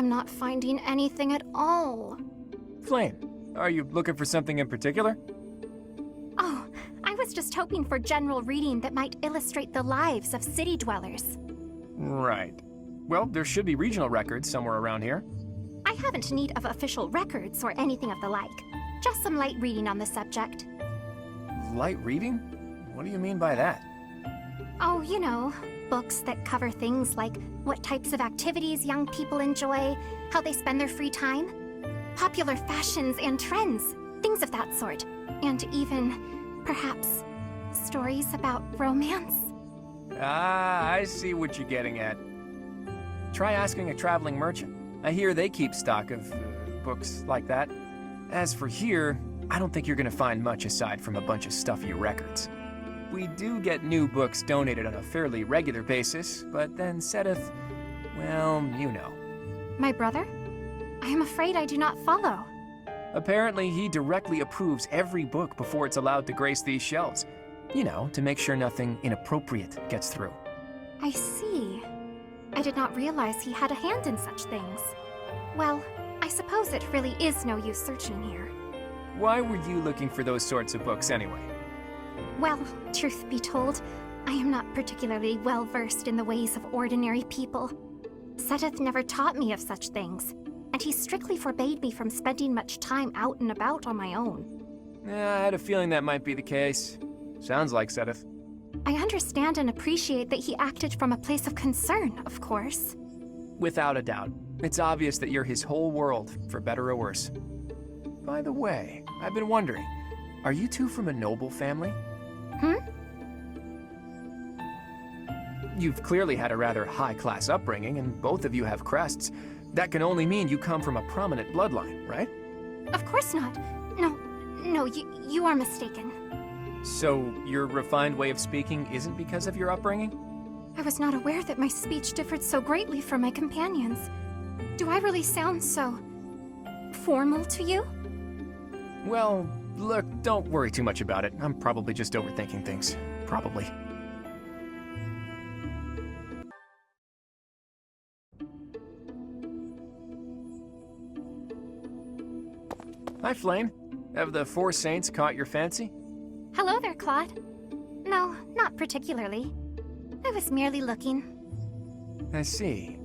am not finding anything at all. Flayn, are you looking for something in particular? Oh, I was just hoping for general reading that might illustrate the lives of city dwellers. Right. Well, there should be regional records somewhere around here. I haven't need of official records or anything of the like. Just some light reading on the subject. Light reading? What do you mean by that? Oh, you know, books that cover things like what types of activities young people enjoy, how they spend their free time, popular fashions and trends, things of that sort. And even, perhaps, stories about romance. Ah, I see what you're getting at. Try asking a traveling merchant. I hear they keep stock of books like that. As for here, I don't think you're gonna find much aside from a bunch of stuffy records. We do get new books donated on a fairly regular basis, but then Seteth, well, you know. My brother? I am afraid I do not follow. Apparently, he directly approves every book before it's allowed to grace these shelves. You know, to make sure nothing inappropriate gets through. I see. I did not realize he had a hand in such things. Well, I suppose it really is no use searching here. Why were you looking for those sorts of books anyway? Well, truth be told, I am not particularly well versed in the ways of ordinary people. Seteth never taught me of such things, and he strictly forbade me from spending much time out and about on my own. Yeah, I had a feeling that might be the case. Sounds like Seteth. I understand and appreciate that he acted from a place of concern, of course. Without a doubt. It's obvious that you're his whole world, for better or worse. By the way, I've been wondering, are you two from a noble family? You've clearly had a rather high-class upbringing, and both of you have crests. That can only mean you come from a prominent bloodline, right? Of course not. No, you are mistaken. So, your refined way of speaking isn't because of your upbringing? I was not aware that my speech differed so greatly from my companions. Do I really sound so formal to you? Well, look, don't worry too much about it. I'm probably just overthinking things. Probably. Hi, Flayn. Have the Four Saints caught your fancy? Hello there, Claude. No, not particularly. I was merely looking. I see.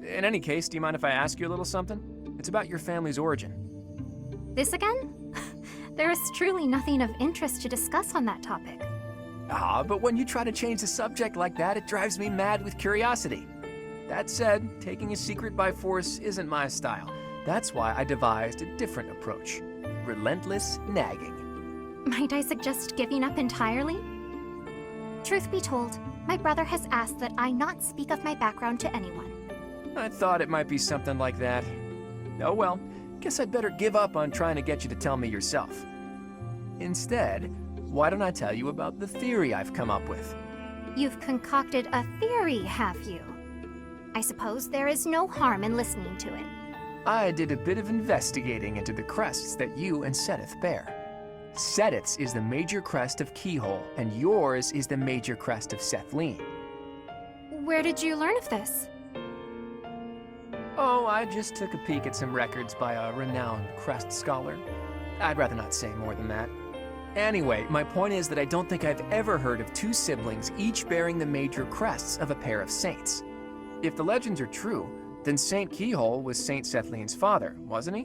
In any case, do you mind if I ask you a little something? It's about your family's origin. This again? There is truly nothing of interest to discuss on that topic. Ah, but when you try to change the subject like that, it drives me mad with curiosity. That said, taking a secret by force isn't my style. That's why I devised a different approach. Relentless nagging. Might I suggest giving up entirely? Truth be told, my brother has asked that I not speak of my background to anyone. I thought it might be something like that. Oh well, guess I'd better give up on trying to get you to tell me yourself. Instead, why don't I tell you about the theory I've come up with? You've concocted a theory, have you? I suppose there is no harm in listening to it. I did a bit of investigating into the crests that you and Seteth bear. Seteth's is the major crest of Keyhole, and yours is the major crest of Sethlene. Where did you learn of this? Oh, I just took a peek at some records by a renowned crest scholar. I'd rather not say more than that. Anyway, my point is that I don't think I've ever heard of two siblings each bearing the major crests of a pair of saints. If the legends are true, then Saint Keyhole was Saint Sethlene's father, wasn't he?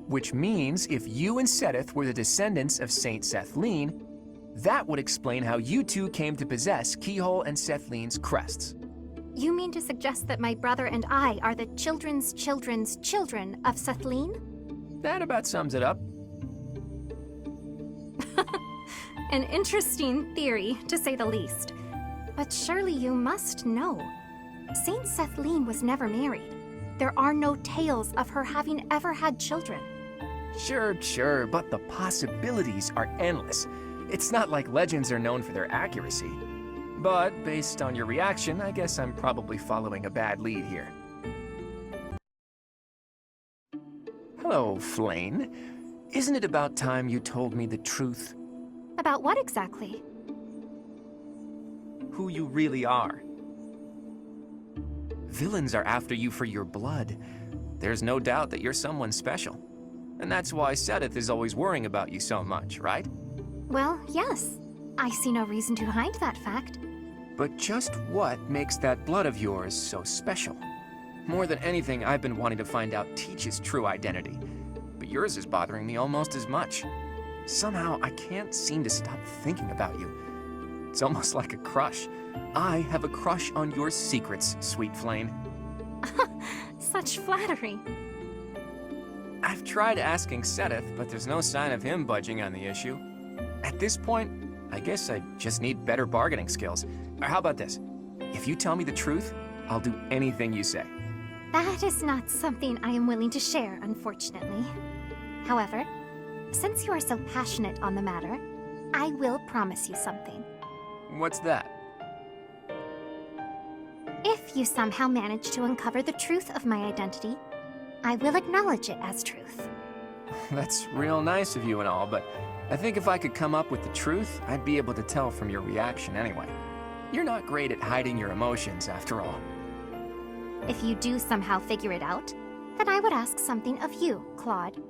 Which means if you and Seteth were the descendants of Saint Sethlene, that would explain how you two came to possess Keyhole and Sethlene's crests. You mean to suggest that my brother and I are the children's children's children of Sethlene? That about sums it up. An interesting theory, to say the least. But surely you must know. Saint Sethlene was never married. There are no tales of her having ever had children. Sure, but the possibilities are endless. It's not like legends are known for their accuracy. But based on your reaction, I guess I'm probably following a bad lead here. Hello, Flayn. Isn't it about time you told me the truth? About what exactly? Who you really are. Villains are after you for your blood. there's no doubt that you're someone special. And that's why Sedith is always worrying about you so much, right? Well, yes. I see no reason to hide that fact. But just what makes that blood of yours so special? More than anything, I've been wanting to find out Teach's true identity. But yours is bothering me almost as much. Somehow, I can't seem to stop thinking about you. It's almost like a crush. I have a crush on your secrets, sweet Flayn. Such flattery. I've tried asking Sedith, but there's no sign of him budging on the issue. At this point, I guess I just need better bargaining skills. Or how about this? If you tell me the truth, I'll do anything you say. That is not something I am willing to share, unfortunately. However, since you are so passionate on the matter, I will promise you something. What's that? If you somehow manage to uncover the truth of my identity, I will acknowledge it as truth. That's real nice of you and all, but I think if I could come up with the truth, I'd be able to tell from your reaction anyway. You're not great at hiding your emotions, after all. If you do somehow figure it out, then I would ask something of you, Claude.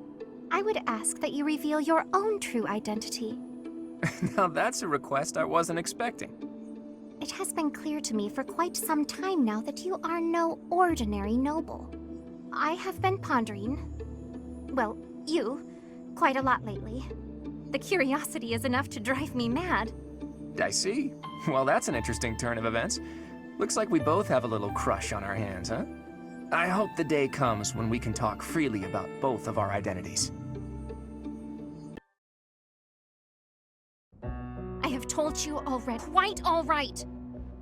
I would ask that you reveal your own true identity. Now that's a request I wasn't expecting. It has been clear to me for quite some time now that you are no ordinary noble. I have been pondering, well, you, quite a lot lately. The curiosity is enough to drive me mad. I see. Well, that's an interesting turn of events. Looks like we both have a little crush on our hands, huh? I hope the day comes when we can talk freely about both of our identities. I have told you already. Quite all right.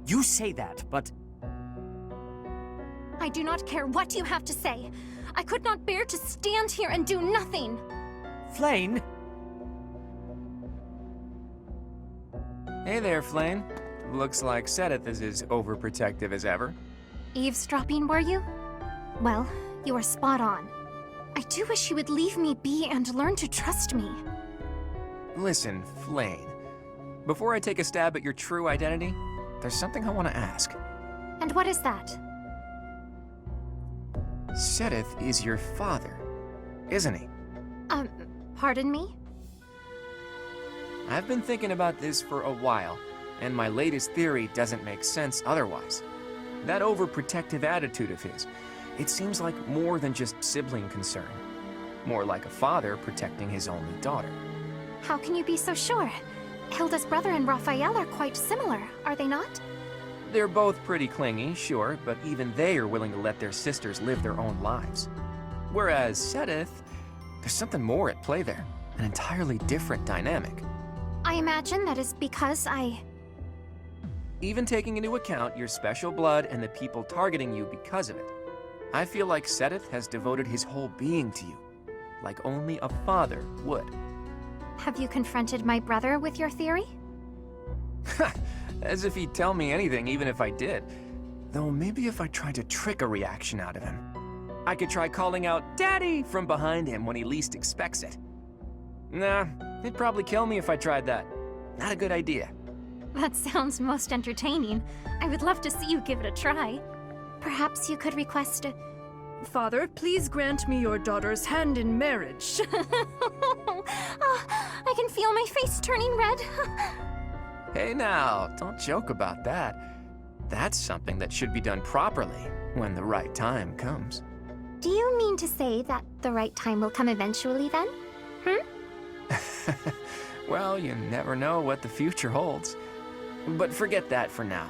You say that, but... I do not care what you have to say. I could not bear to stand here and do nothing. Flayn? Hey there, Flayn. Looks like Sedith is as overprotective as ever. Eavesdropping, were you? Well, you are spot on. I do wish you would leave me be and learn to trust me. Listen, Flayn. Before I take a stab at your true identity, there's something I want to ask. And what is that? Sedith is your father, isn't he? Pardon me? I've been thinking about this for a while, and my latest theory doesn't make sense otherwise. That overprotective attitude of his, it seems like more than just sibling concern. More like a father protecting his only daughter. How can you be so sure? Hilda's brother and Raphael are quite similar, are they not? They're both pretty clingy, sure, but even they are willing to let their sisters live their own lives. Whereas Sedith, there's something more at play there, an entirely different dynamic. I imagine that is because Even taking into account your special blood and the people targeting you because of it, I feel like Sedith has devoted his whole being to you, like only a father would. Have you confronted my brother with your theory? As if he'd tell me anything, even if I did. Though maybe if I tried to trick a reaction out of him. I could try calling out, "Daddy!" from behind him when he least expects it. Nah, he'd probably kill me if I tried that. Not a good idea. That sounds most entertaining. I would love to see you give it a try. Perhaps you could request Father, please grant me your daughter's hand in marriage. I can feel my face turning red. Hey now, don't joke about that. That's something that should be done properly when the right time comes. Do you mean to say that the right time will come eventually then? Well, you never know what the future holds. But forget that for now.